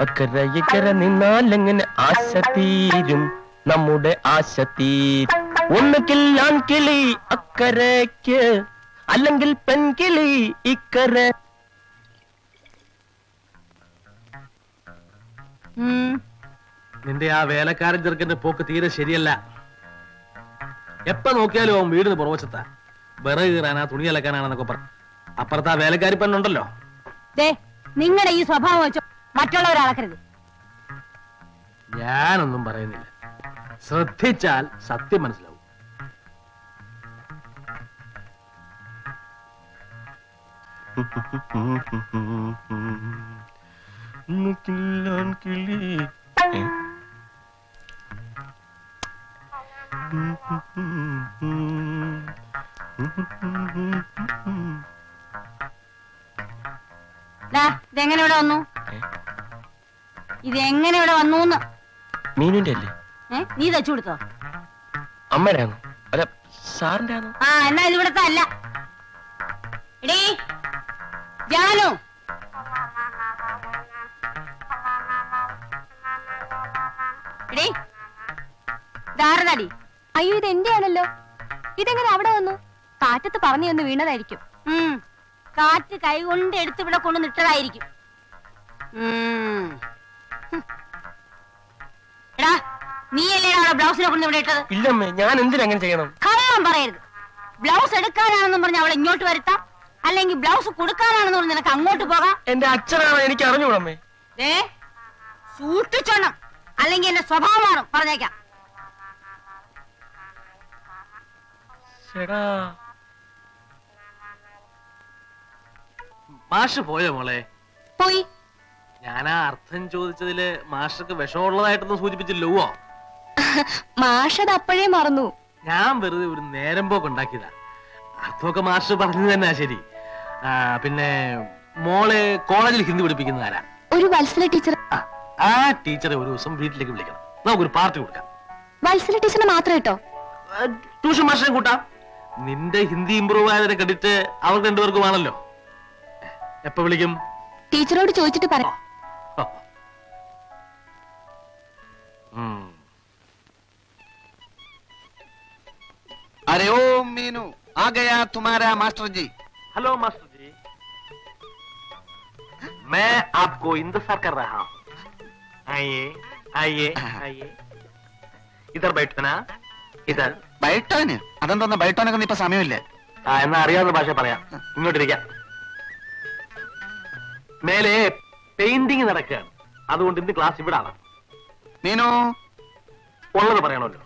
അക്കരെ ഇക്കരെ നിന്നാലെങ്ങനെ ആശ തീരും, നമ്മുടെ ആശ തീരും. ഒന്നുകിൽ ആൺകിളി അക്കരയ്ക്ക്, അല്ലെങ്കിൽ പെൺകിളി ഇക്കരെ. നിന്റെ ആ വേലക്കാരൻ ചെറുക്കന്റെ പോക്ക് തീരെ ശരിയല്ല. എപ്പ നോക്കിയാലും അവൻ വീടിന് പുറവശത്താ. വിറക് കീറാനാ, തുണി അലക്കാനാണെന്നൊക്കെ പറ. അപ്പുറത്ത് ആ വേലക്കാരി പെണ്ണുണ്ടല്ലോ. നിങ്ങളുടെ ഈ സ്വഭാവം വെച്ചോ മറ്റുള്ളവരളക്കരുത്. ഞാനൊന്നും പറയുന്നില്ല. ശ്രദ്ധിച്ചാൽ സത്യം മനസ്സിലാവും. ഇതെങ്ങനെ ഇവിടെ വന്നു? ഇതെങ്ങനെ ഇവിടെ വന്നു? മീനുന്റെ അല്ലേ? നീ തച്ചു കൊടുത്തോ? അമ്മയുടെ ആണോ? അല്ല സാറിന്റെ ആണോ? ആ എന്നാ ഇത് ഇവിടത്തെ അല്ല. എടീ ജാനു, എടീ ധാരണടി. അയ്യോ ഇത് എന്റെ ആണല്ലോ. ഇതെങ്ങനെ അവിടെ വന്നു? കാറ്റത്ത് പറഞ്ഞു ഒന്ന് വീണതായിരിക്കും. കാറ്റ് കൈകൊണ്ട് എടുത്ത് ഇവിടെ കൊണ്ട് നിട്ടതായിരിക്കും. എടാ നീയല്ലേ അവിടെ ബ്ലൗസിനെ കൊണ്ട് ഇവിടെ ഇട്ടത്? ഇല്ലമ്മേ, ഞാൻ എന്തിനങ്ങനെ ചെയ്യണം? കള്ളം പറയരുത്. ബ്ലൗസ് എടുക്കാനാണെന്നും പറഞ്ഞ് അവളെ ഇങ്ങോട്ട് വരുത്താം, അല്ലെങ്കിൽ ബ്ലൗസ് കൊടുക്കാനാണെന്ന് പറഞ്ഞ് നിനക്ക് അങ്ങോട്ട് പോകാം. എന്റെ അച്ഛനാണോ? എനിക്ക് അറിഞ്ഞൂടമ്മേ. സൂക്ഷിച്ചോണം, അല്ലെങ്കിൽ എന്റെ സ്വഭാവം മാറും. പറഞ്ഞേക്കാം. മാഷ് പോയോ മോളെ? പോയി. ഞാനാ അർത്ഥം ചോദിച്ചതില് മാഷക്ക് വിഷമുള്ളതായിട്ടൊന്നും സൂചിപ്പിച്ചില്ലോ? മാഷത് അപ്പോഴേ മറന്നു. ഞാൻ വെറുതെ ഒരു നേരം പോക്ക് ഉണ്ടാക്കിയതാ. അർത്ഥമൊക്കെ മാഷ് പറഞ്ഞു തന്നെ ശരി. പിന്നെ മോളെ കോളേജിൽ ഹിന്ദി പഠിപ്പിക്കുന്ന ആരാ? ഒരു വത്സല ടീച്ചർ. ആ ടീച്ചറെ ഒരു ദിവസം വീട്ടിലേക്ക് വിളിക്കണം. നമുക്കൊരു പാർട്ടി കൊടുക്കാം. വത്സല ടീച്ചറിനെ മാത്രം കേട്ടോ? ട്യൂഷൻ മാഷിനെ കൂട്ടാം. നിന്റെ ഹിന്ദി ഇമ്പ്രൂവ് ആയതിനെ കണ്ടിട്ട് അവർ രണ്ടുപേർക്കുമാണല്ലോ. എപ്പോ വിളിക്കും? ടീച്ചറോട് ചോദിച്ചിട്ട് പറയാം. अरे ओ मीनू, आ गया तुम्हारा मास्टर जी। हेलो मास्टर जी, मैं आपको इंतजार कर रहा हूँ. आइए आइए आइए, इधर बैठो ना. इधर ബൈട്ടോന്? അതെന്തോന്ന് ബൈട്ടോനൊക്കെ ഇപ്പൊ സമയമില്ലേ? എന്നാ അറിയാവുന്ന ഭാഷ പറയാം. ഇങ്ങോട്ടിരിക്കാം. മേലെ പെയിന്റിങ് നടക്കുകയാണ്, അതുകൊണ്ട് ഇന്ന് ക്ലാസ് ഇവിടെ ആണ്. മീനു ഉള്ളത് പറയണമല്ലോ.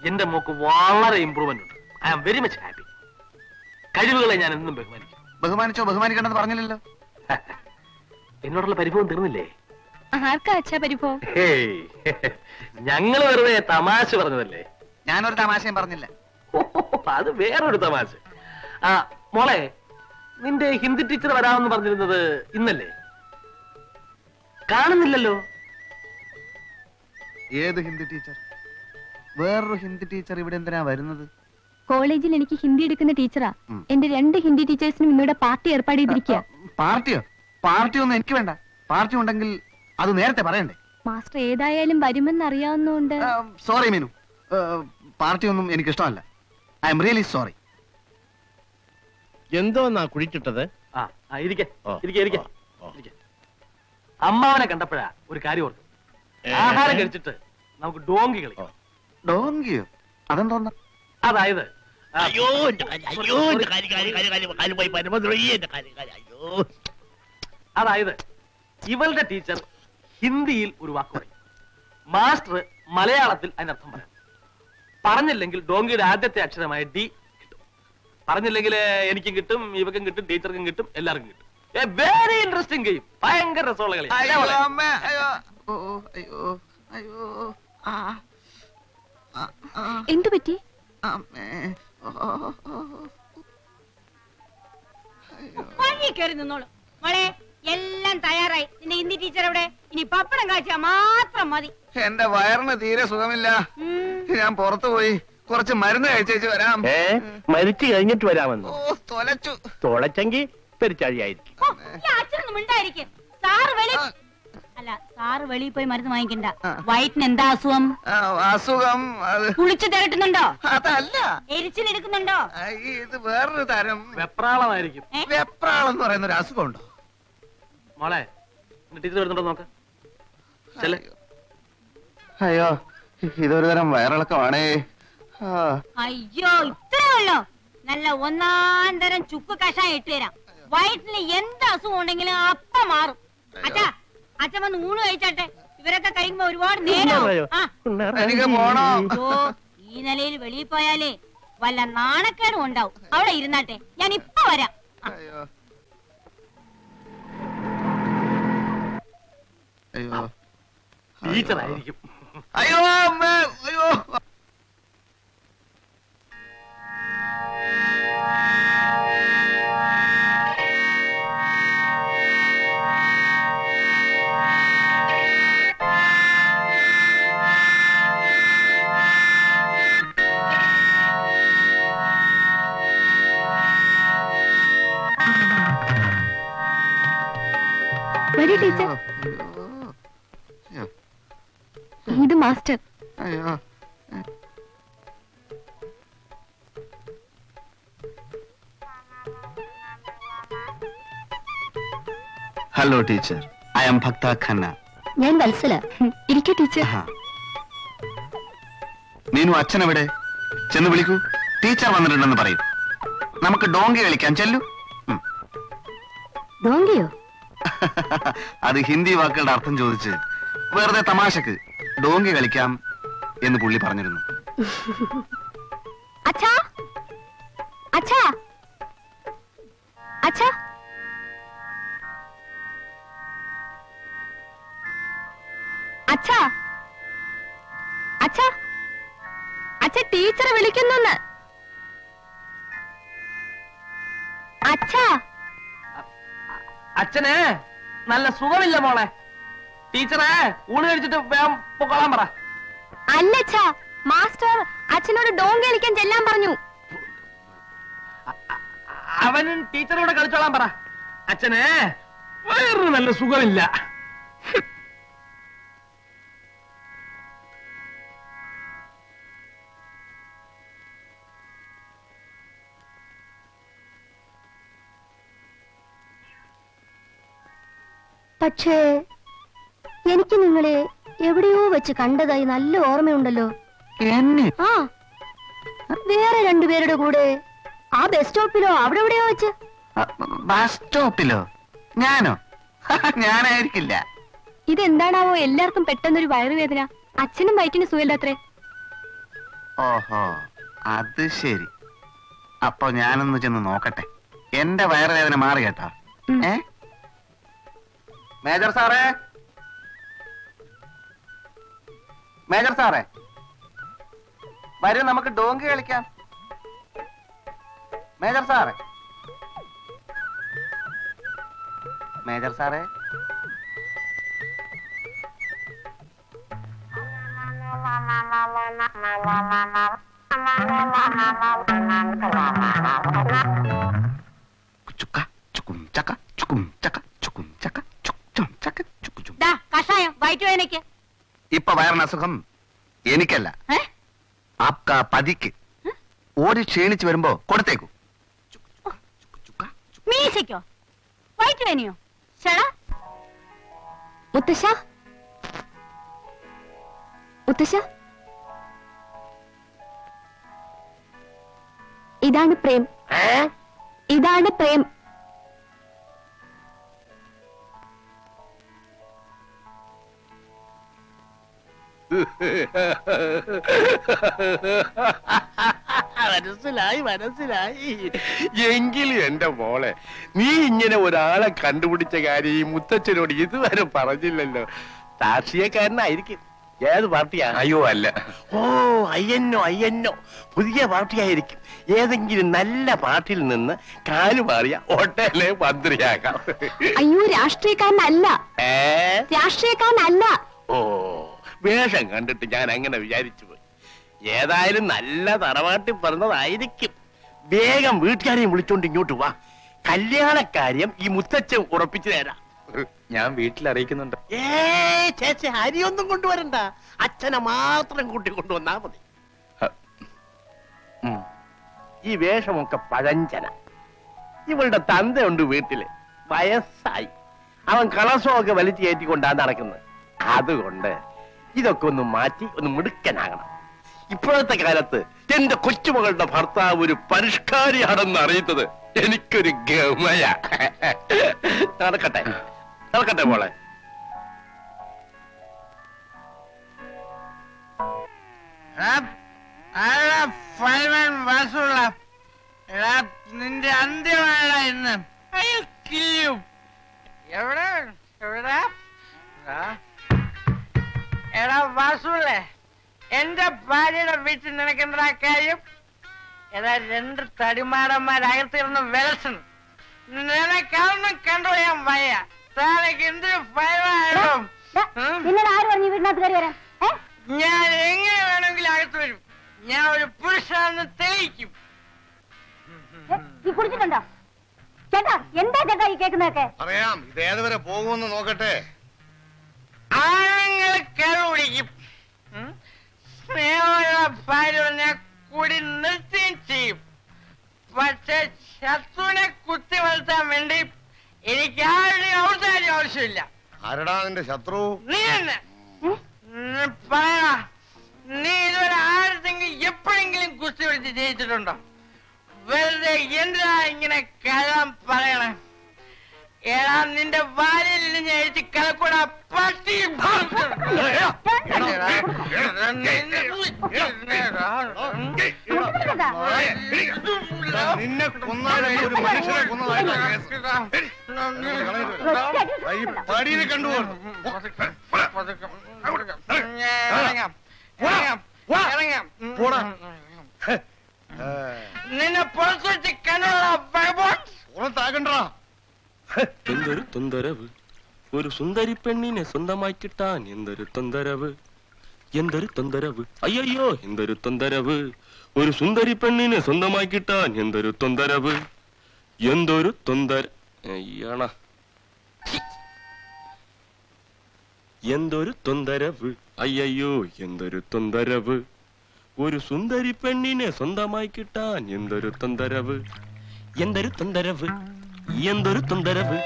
എന്റെ മോക്ക് വളരെ ഇമ്പ്രൂവ്മെന്റ് ഉണ്ട്. I am very much happy. കഴിവുകളെ ഞാൻ എന്നും ബഹുമാനിക്കും. ബഹുമാനിച്ചോ? ബഹുമാനിക്കണ്ടെന്ന് പറഞ്ഞില്ലല്ലോ. എന്നോടുള്ള പരിഭവം തീർന്നില്ലേ? ആർക്കാ അച്ഛാ പരിഭവം? ഞങ്ങള് വെറുതെ തമാശ പറഞ്ഞതല്ലേ. ഞാനൊരു തമാശയും പറഞ്ഞില്ല. അത് വേറൊരു തമാശ. മോളെ, നിന്റെ ഹിന്ദി ടീച്ചർ വരാമെന്ന് പറഞ്ഞിരുന്നത് ഇന്നല്ലേ? കാണുന്നില്ലല്ലോ. ഏത് ഹിന്ദി ടീച്ചർ? വേറൊരു ഹിന്ദി ടീച്ചർ ഇവിടെ എന്തിനാ വരുന്നത്? കോളേജിൽ എനിക്ക് ഹിന്ദി എടുക്കുന്ന ടീച്ചറാ. എന്റെ 2 ഹിന്ദി ടീച്ചേഴ്സിനും ഇന്നിവിടെ പാർട്ടി ഏർപ്പാട് ചെയ്തിരിക്കുക. പാർട്ടിയോ? പാർട്ടിയൊന്നും എനിക്ക് വേണ്ട. പാർട്ടി ഉണ്ടെങ്കിൽ അത് നേരത്തെ പറയണ്ടേ? മാസ്റ്റർ ഏതായാലും വരുമെന്ന് അറിയാവുന്നതുകൊണ്ട്. സോറി മീനു, പാർട്ടി ഒന്നും എനിക്ക് ഇഷ്ടമല്ല. I am really sorry. എന്തോന്നാ കുഴിച്ചിട്ടത്? അമ്മാവനെ കണ്ടപ്പോഴാ ഒരു കാര്യം ഓർത്തു. ആഹാരം കഴിച്ചിട്ട് നമുക്ക് ഡോങ്കി കളിക്കാം. ഡോങ്കിയോ? അതെന്തോന്നാ? അതായത് അതായത് ഇവളുടെ ടീച്ചർ ഹിന്ദിയിൽ ഒരു വാക്ക് പറയും, മാസ്റ്റർ മലയാളത്തിൽ അതിനർത്ഥം പറയാം. പറഞ്ഞില്ലെങ്കിൽ ഡോങ്കിയുടെ ആദ്യത്തെ അക്ഷരമായ ഡി കിട്ടും. പറഞ്ഞില്ലെങ്കിൽ എനിക്കും കിട്ടും, ഇവക്കും കിട്ടും, ടീച്ചർക്കും കിട്ടും, എല്ലാവർക്കും കിട്ടും. Very interesting game. ഭയങ്കര രസമുള്ള കളി. എന്തു പറ്റി? കയറി നിന്നോളൂ മോളെ. എല്ലാം തയ്യാറായി. നിന്റെ ഹിന്ദി ടീച്ചർ എവിടെ? ഇനി പപ്പടം കാഴ്ച മാത്രം മതി. എന്റെ വയറിന് തീരെ സുഖമില്ല. ഞാൻ പുറത്തു പോയി കുറച്ച് മരുന്ന് കഴിച്ചേച്ച് വരാം. മരിച്ചു കഴിഞ്ഞിട്ട് വരാമെന്ന്? തൊലച്ചു. തുളച്ചെങ്കിൽ പെരിച്ചാഴിയായിരിക്കും. അച്ഛനൊന്നും ഉണ്ടായിരിക്കും. സാറ് വെളി അല്ല സാറ് വെളിയിൽ പോയി മരുന്ന് വാങ്ങിക്കണ്ട. വയറ്റിന് എന്താ അസുഖം? അസുഖം അത് കുളിച്ചു തിരട്ടുന്നുണ്ടോ? അതല്ല, എരിച്ചിലെടുക്കുന്നുണ്ടോ? ഇത് വേറൊരു തരം വെപ്രാളമായിരിക്കും. വെപ്രാളം എന്ന് പറയുന്ന ഒരു അസുഖം ഉണ്ടോ മോളെ? ടീച്ചർ വരുന്നുണ്ടോ നോക്ക. അയ്യോ, ഇതൊരു തരം വയറിളക്കമാണേ. അയ്യോ, ഇത്രേ ഉള്ളോ? നല്ല ഒന്നാം തരം ചുക്ക് കഷായം ഇട്ട് തരാം. വയറ്റിന് എന്ത് അസുഖം ഉണ്ടെങ്കിലും അപ്പ മാറും. അച്ഛാ, അച്ഛൻ വന്ന് ഊണ് കഴിച്ചാട്ടെ. ഇവരൊക്കെ കഴിക്കുമ്പോ ഒരുപാട് നേരം. എനിക്ക് പോണോ? ഈ നിലയിൽ വെളിയിൽ പോയാലേ വല്ല നാണക്കേടും ഉണ്ടാവും. അവിടെ ഇരുന്നാട്ടെ, ഞാൻ ഇപ്പൊ വരാം. അയ്യോ അയ്യോ ടീച്ചറായിരിക്കും. അയ്യോ അമ്മേ, അയ്യോ. വരൂ ടീച്ചർ. ഇത് മാസ്റ്റർ. അയ്യോ ഹലോ ടീച്ചർ, ഐ ആം ഭക്ത ഖന്ന. ഞാൻ വത്സല. ഇരിക്കൂ ടീച്ചർ. നീനു, അച്ഛനെവിടെ? ചെന്ന് വിളിക്കൂ. ടീച്ചർ വന്നിട്ടുണ്ടെന്ന് പറയൂ. നമുക്ക് ഡോങ്കി കളിക്കാൻ ചെല്ലു. ഡോങ്കിയോ? അത് ഹിന്ദി വാക്കുകളുടെ അർത്ഥം ചോദിച്ച് വെറുതെ തമാശക്ക് ഡോങ്കി കളിക്കാം എന്ന് പുള്ളി പറഞ്ഞിരുന്നു. അച്ഛാ, അച്ഛാ, അച്ഛാ, അച്ഛാ, അച്ഛാ, അച്ഛ ടീച്ചറെ വിളിക്കുന്നു. അച്ഛാ, അച്ഛന് നല്ല സുഖമില്ല മോളെ. ടീച്ചറെ ഊണ് കഴിച്ചിട്ട് വേഗം പൊക്കോളാൻ പറ. അല്ലച്ഛാ, മാസ്റ്റർ അച്ഛനോട് ഡോങ്കി കളിക്കാൻ ചെല്ലാൻ പറഞ്ഞു. അവനും ടീച്ചറോട് കളിച്ചോളാൻ പറ. അച്ഛന് വേറൊരു നല്ല സുഖമില്ല. പക്ഷേ എനിക്ക് നിങ്ങളെ എവിടെയോ വെച്ച് കണ്ടതായി നല്ല ഓർമ്മയുണ്ടല്ലോ. എന്നെ? ആ, വേറെ രണ്ടുപേരുടെ കൂടെ ആ ബസ് സ്റ്റോപ്പിലോ അവിടെ എവിടെയോ വെച്ച്. ബസ് സ്റ്റോപ്പിലോ? ഞാനോ? ഞാനായിരിക്കില്ല. ഇതെന്താണാവോ എല്ലാവർക്കും പെട്ടെന്നൊരു വയറുവേദന? അച്ഛനും വയറ്റിന് സുഖമില്ലാത്രേ. ഓഹോ, അത് ശരി. അപ്പൊ ഞാനൊന്ന് ചെന്ന് നോക്കട്ടെ. എന്റെ വയറുവേദന മാറി കേട്ടോ. മേജർ സാറേ, മേജർ സാറേ, വരൂ നമുക്ക് ഡോങ്കി കളിക്കാം. മേജർ സാറേ, മേജർ സാറേ, കഷായം വയറ്റുവേദനയ്ക്ക്. ഇപ്പൊ വയറിന് അസുഖം എനിക്കല്ല, ആപ്കാ പതിക്ക്. ഓടി ക്ഷീണിച്ചു വരുമ്പോ കൊടുത്തേക്കൂ. മീശയ്ക്കോ? വയറ്റുവേദനയോ? ചേടാ മുത്തശ്ശ, മുത്തശ്ശ, ഇതാണ് പ്രേം. ഇതാണ് പ്രേം. മനസ്സിലായി മനസ്സിലായി. എങ്കിലും എന്റെ മോളെ, നീ ഇങ്ങനെ ഒരാളെ കണ്ടുപിടിച്ച കാര്യം ഈ മുത്തച്ഛനോട് ഇതുവരെ പറഞ്ഞില്ലല്ലോ. രാഷ്ട്രീയക്കാരനായിരിക്കും. ഏത് പാർട്ടിയാ? അയ്യോ അല്ല. ഓ, അയ്യന്നോ അയ്യന്നോ, പുതിയ പാർട്ടിയായിരിക്കും. ഏതെങ്കിലും നല്ല പാർട്ടിയിൽ നിന്ന് കാലുമാറിയ ഒട്ടേലെ മന്ത്രിയാകാം. അയ്യോ, രാഷ്ട്രീയക്കാരനല്ല, രാഷ്ട്രീയക്കാരനല്ല. ഓ, വേഷം കണ്ടിട്ട് ഞാൻ അങ്ങനെ വിചാരിച്ചു പോയി. ഏതായാലും നല്ല തറവാട്ടിൽ പറഞ്ഞതായിരിക്കും. വേഗം വീട്ടുകാരെയും വിളിച്ചോണ്ട് ഇങ്ങോട്ട് വാ. കല്യാണക്കാര്യം ഈ മുത്തച്ഛൻ ഉറപ്പിച്ചു തരാം. ഞാൻ വീട്ടിൽ അറിയിക്കുന്നുണ്ട്. ചേച്ചി അരിയൊന്നും കൊണ്ടുവരണ്ട, അച്ഛനെ മാത്രം കൂട്ടി കൊണ്ടുവന്നാ മതി. ഈ വേഷമൊക്കെ പഴഞ്ചന. ഇവളുടെ തന്തയുണ്ട് വീട്ടില്, വയസ്സായി. അവൻ കളസമൊക്കെ വലിച്ചു കയറ്റിക്കൊണ്ടാണ് നടക്കുന്നത്. അതുകൊണ്ട് ഇതൊക്കെ ഒന്ന് മാറ്റി ഒന്ന് മിടുക്കനാകണം. ഇപ്പോഴത്തെ കാലത്ത് എന്റെ കൊച്ചുമകളുടെ ഭർത്താവ് ഒരു പരിഷ്കാരിയാണെന്ന് അറിയുന്നത് എനിക്കൊരു ഗമയ. നടക്കട്ടെ നടക്കട്ടെ മോളെ. നിന്റെ അന്ത്യമാണ് ഇന്ന്. എവിടെ എവിടെ എടാ വാസുള്ളേ, എന്റെ ഭാര്യയുടെ വീട്ടിൽ നിനക്കെന്താ കാര്യം? എടാ രണ്ട് തടിമാടന്മാരകത്തിരുന്ന് വിലസണം. നിനക്കൊന്നും കണ്ടുപോയാൻ വയ്യ. താനക്ക് എന്തൊരു ഭയമായാലും ഞാൻ എങ്ങനെ വേണമെങ്കിലും അകത്ത് വരും. ഞാൻ ഒരു പുരുഷാണെന്ന് തെളിയിക്കും. കുടിച്ചിട്ടുണ്ടോ ചേട്ടാ? എന്താ ചേട്ടാ ഈ കേൾക്കുന്നതൊക്കെ? അറിയാം, ഇത് ഏതുവരെ പോകുമെന്ന് നോക്കട്ടെ. ആണുങ്ങൾ കരുപിടിക്കും. സ്നേഹമുള്ള ഭാര്യ കൂടി നിർത്തുകയും ചെയ്യും. പക്ഷെ ശത്രുവിനെ കുത്തി വളർത്താൻ വേണ്ടി എനിക്ക് ആരുടെയും ഔദാര്യം ആവശ്യമില്ല. ആരടാ നിന്റെ ശത്രു? നീ തന്നെ പറയണ. നീ ഇതുവരെ ആരുടെങ്കിലും എപ്പോഴെങ്കിലും കുസ്തി പിടിച്ച് ജയിച്ചിട്ടുണ്ടോ? വെറുതെ എന്തിനാ ഇങ്ങനെ കലം പറയണേ? ഏടാ നിന്റെ ഭാര്യയിൽ നിന്ന് എഴുതി കലക്കൂടാ പട്ടി. നിന്നെ കൊന്നാലും ഒരു മനുഷ്യനെ കൊന്നതായിട്ട് കണ്ടുപോകുന്നു. നിന്നെ പുറത്തു വെച്ച് പുറത്താകണ്ടാ. എന്തൊരു തൊന്തരവ്, ഒരു സുന്ദരി പെണ്ണിനെ സ്വന്തമായി കിട്ടാൻ എന്തൊരു തൊന്തരവ്, എന്തൊരു തൊന്തരവ്, അയ്യോ എന്തൊരു തൊന്തരവ്, ഒരു സുന്ദരി പെണ്ണിനെ സ്വന്തമായി കിട്ടാൻ എന്തൊരു തൊന്തരവ്, എന്തൊരു തൊന്തര അയ്യണ എന്തൊരു തൊന്തരവ്, അയ്യോ എന്തൊരു തൊന്തരവ്, ഒരു സുന്ദരി പെണ്ണിനെ സ്വന്തമായി കിട്ടാൻ എന്തൊരു തൊന്തരവ്, എന്തൊരു തൊന്തരവ്, എന്തൊരു തൊന്തരവ്,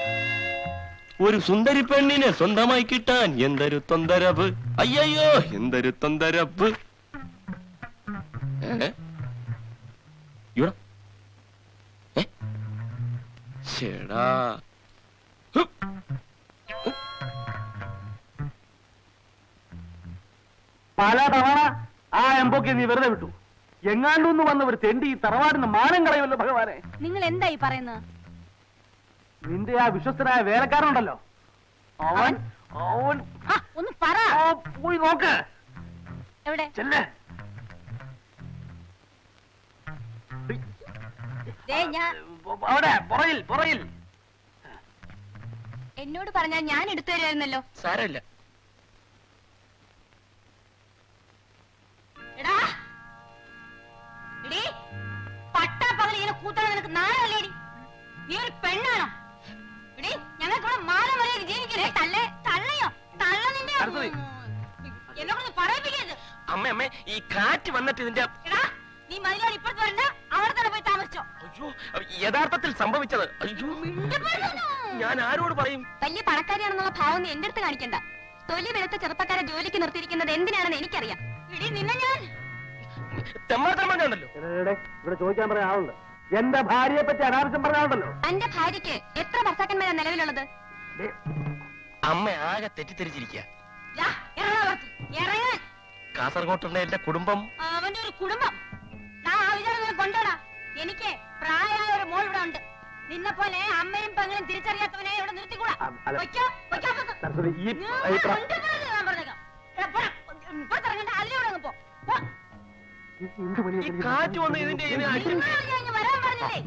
ഒരു സുന്ദരി പെണ്ണിനെ സ്വന്തമായി കിട്ടാൻ എന്തൊരു തൊന്തരവ്, അയ്യോ എന്തൊരു തൊന്തരവ്. ചേടാ പലതവണ ആ എംബോക്കെ നീ വെറുതെ വിട്ടു. എങ്ങാണ്ടൊന്ന് വന്ന് ഒരു തെണ്ടി ഈ തറവാടിന് മാനം കളയുമല്ലോ ഭഗവാനെ. നിങ്ങൾ എന്തായി പറയുന്നത്? നിന്റെ ആ വിശ്വസ്തനായ വേലക്കാരനുണ്ടല്ലോ, അവൻ അവൻ ഒന്ന് പറ. പോയി നോക്ക്. എവിടെ? ചെല്ലേ. അവിടെ പുറയിൽ പുറയിൽ. എന്നോട് പറഞ്ഞാൽ ഞാൻ എടുത്തു തരുമായിരുന്നല്ലോ. സാരമില്ല. പട്ടാപ്പകൽ ഇങ്ങനെ കൂത്തണം നിനക്ക് നാളല്ലേടി? നീ ഒരു പെണ്ണാണോ? എടീ ഞങ്ങൾക്കിവിടെ മാനം വരെ ജീവിക്കണേ. തള്ളേ തള്ളയോ തള്ള നിന്റെ എന്നോടൊന്ന് പറയിപ്പിക്കരുത്. അമ്മ ഈ കാറ്റ് വന്നിട്ട് ഇതിന്റെ എടാ നീ മതിലോട് ഇപ്പുറത്ത് വരണ്ട, അവിടെ തന്നെ പോയി താമസിച്ചോ. അയ്യോ യഥാർത്ഥത്തിൽ സംഭവിച്ചത്. അയ്യോ ഞാൻ ആരോട് പറയും? വലിയ പണക്കാരിയാണെന്നുള്ള ഭാവം നീ എന്റെ അടുത്ത് കാണിക്കണ്ട. തൊലി വെളുത്ത ചെറുപ്പക്കാരെ ജോലിക്ക് നിർത്തിയിരിക്കുന്നത് എന്തിനാണെന്ന് എനിക്കറിയാം. എടീ നിന്നെ ഞാൻ തെമ്മാത്തമ്മണ്ടല്ലോ. ഇവിടെ ചോദിക്കാൻ പറയാൻ ആളുണ്ട്. എന്റെ ഭാര്യയെ പറ്റി അനാവശ്യം പറഞ്ഞാലുണ്ടല്ലോ. എന്റെ ഭാര്യയ്ക്ക് എത്ര ഭർത്താക്കന്മാരാ നിലവിലുള്ളത്? അമ്മ ആകെ തെറ്റിദ്ധരിച്ചിരിക്കുക. ഇറങ്ങാൻ. കാസർഗോട്ടുള്ള എന്റെ കുടുംബം. അവന്റെ ഒരു കുടുംബം ആ വിചാരം കൊണ്ടോടാ. എനിക്ക് പ്രായമായ ഒരു മോൾ ഇവിടെ ഉണ്ട്. നിന്നെ പോലെ അമ്മയും പെങ്ങളും തിരിച്ചറിയാത്തവനെ ഇവിടെ നിർത്തിക്കൂടാ. അതിലൂടെ പോ. കാറ്റ് വന്ന് ഇതിന്റെ വരാൻ പറഞ്ഞില്ലേ?